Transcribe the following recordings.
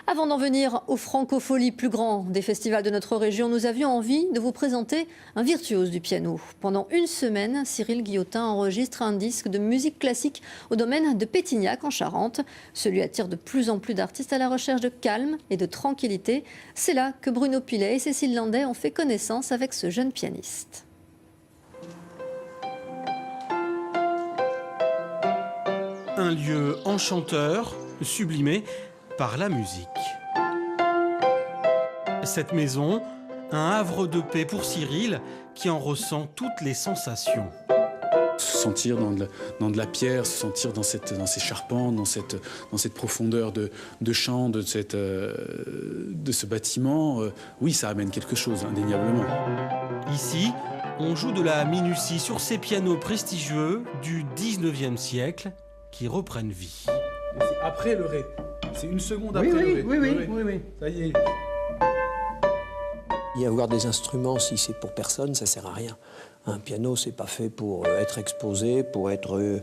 Avant d'en venir aux Francopholies, plus grand des festivals de notre région, nous avions envie de vous présenter un virtuose du piano. Pendant une semaine, Cyril Guillotin enregistre un disque de musique classique au domaine de Pétignac en Charente. Celui attire de plus en plus d'artistes à la recherche de calme et de tranquillité. C'est là que Bruno Pilet et Cécile Landais ont fait connaissance avec ce jeune pianiste. Un lieu enchanteur, sublimé par la musique. Cette maison, un havre de paix pour Cyril, qui en ressent toutes les sensations. Se sentir dans de la pierre, se sentir dans ces charpentes, dans cette profondeur de champ, de ce bâtiment, oui, ça amène quelque chose, indéniablement. Ici, on joue de la minutie sur ces pianos prestigieux du 19e siècle qui reprennent vie. C'est après le ré. C'est une seconde après le ré. Oui. Ça y est. Y avoir des instruments, si c'est pour personne, ça sert à rien. Un piano, c'est pas fait pour être exposé, pour être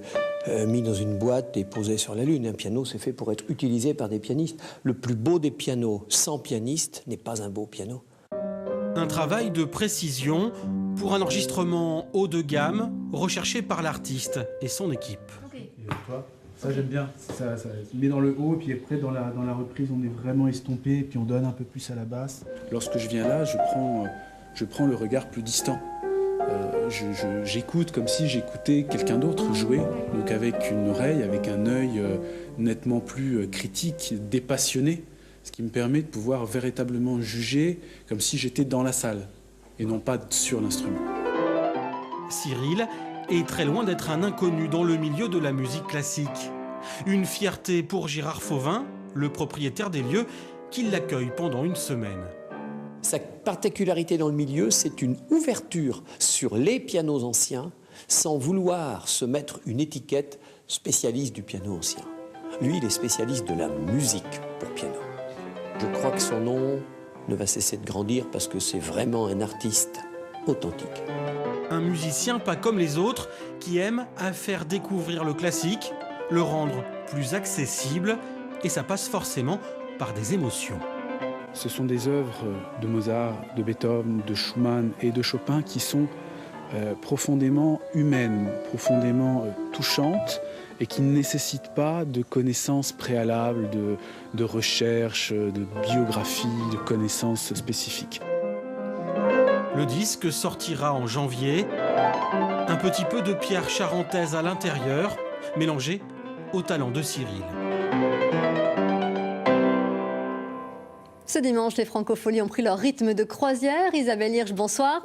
mis dans une boîte et posé sur la lune. Un piano, c'est fait pour être utilisé par des pianistes. Le plus beau des pianos sans pianiste n'est pas un beau piano. Un travail de précision pour un enregistrement haut de gamme recherché par l'artiste et son équipe. Et toi, ça j'aime bien. Ça se met dans le haut, et puis après dans la reprise, on est vraiment estompé, et puis on donne un peu plus à la basse. Lorsque je viens là, je prends le regard plus distant. J'écoute comme si j'écoutais quelqu'un d'autre jouer, donc avec une oreille, avec un œil nettement plus critique, dépassionné, ce qui me permet de pouvoir véritablement juger comme si j'étais dans la salle et non pas sur l'instrument. Cyril est très loin d'être un inconnu dans le milieu de la musique classique. Une fierté pour Gérard Fauvin, le propriétaire des lieux, qui l'accueille pendant une semaine. Sa particularité dans le milieu, c'est une ouverture sur les pianos anciens sans vouloir se mettre une étiquette spécialiste du piano ancien. Lui, il est spécialiste de la musique pour piano. Je crois que son nom ne va cesser de grandir parce que c'est vraiment un artiste authentique. Un musicien pas comme les autres qui aime à faire découvrir le classique, le rendre plus accessible, et ça passe forcément par des émotions. Ce sont des œuvres de Mozart, de Beethoven, de Schumann et de Chopin qui sont profondément humaines, profondément touchantes et qui ne nécessitent pas de connaissances préalables, de recherche, de biographie, de connaissances spécifiques. Le disque sortira en janvier. Un petit peu de pierre charentaise à l'intérieur, mélangé au talent de Cyril. Ce dimanche, les Francopholies ont pris leur rythme de croisière. Isabelle Hirsch, bonsoir.